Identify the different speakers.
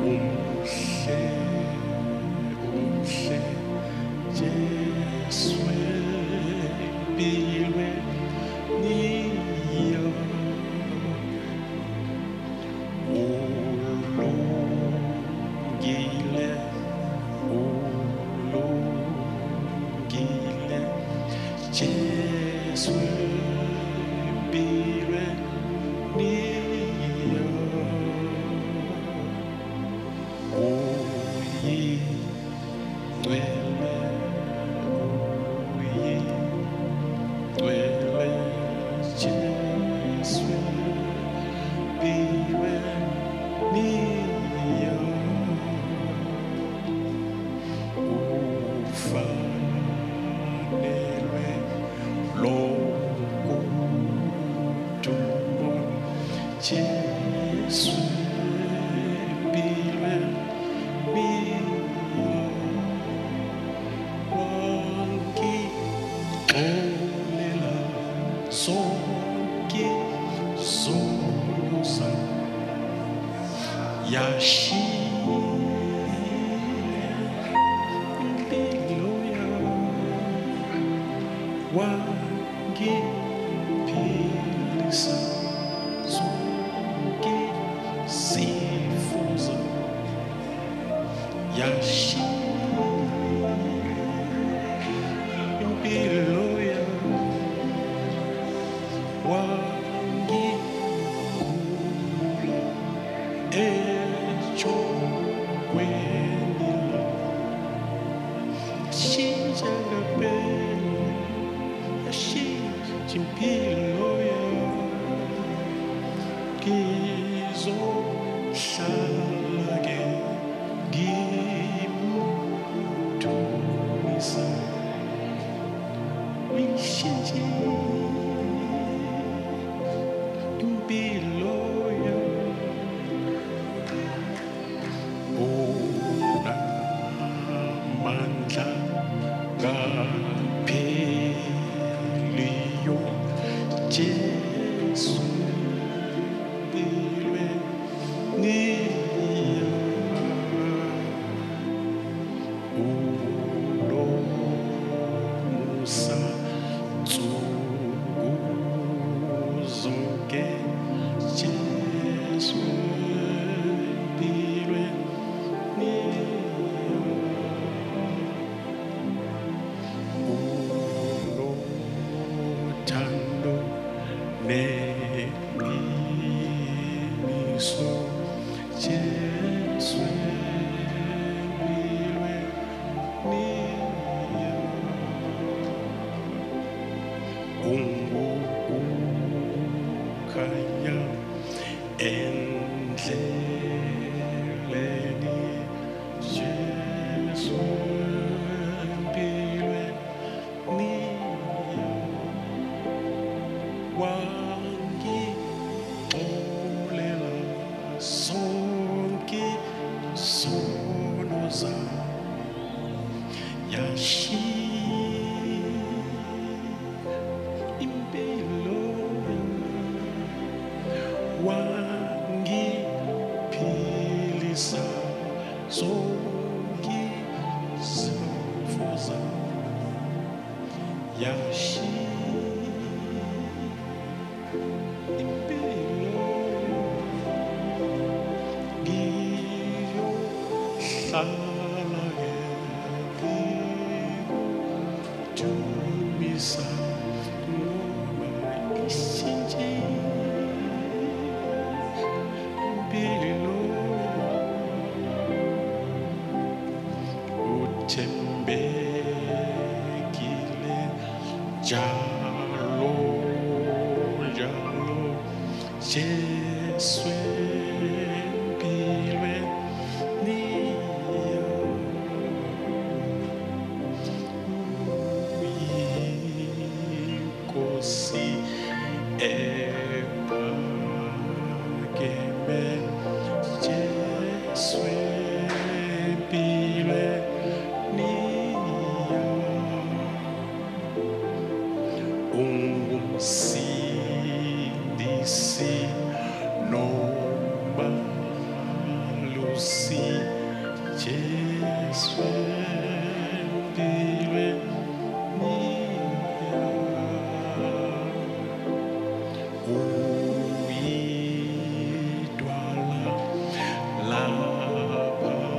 Speaker 1: umhle umhle Jesu empilweni ulungile ulungile Jesu empilweni uyingcwele uyingcwele Jesu empilweni ufanelwe lokudumo Jesu empilweni wangixolela zonke izono zami yashiya impilo yami wangiphilisa zonke izifo zami yashiya impilo yami wangigula ejogweni yashintsha ngempela yashintsha impilo yami ngizohlala-ke ngimdumisa uyishintshile impilo yami unamandla kapheliyo Jesu empilweni unomusa nsuku zonke Jesu empilweni unothando neqiniso Jesu empilweni ungukukhanya endleleni Jesu empilweni wangixolela zonke izono zami yashiya impilo wangiphilisa zonke izifo zami yashiya impilo ngiyohlala-ke ngimdumisa ngoba ishintshile impilo uthembekile njalo njalo Jesu empilweni uyinkosi ephakeme Jesu empilweni ungumsindisi si Yesu ndiwe nia uitwala labagate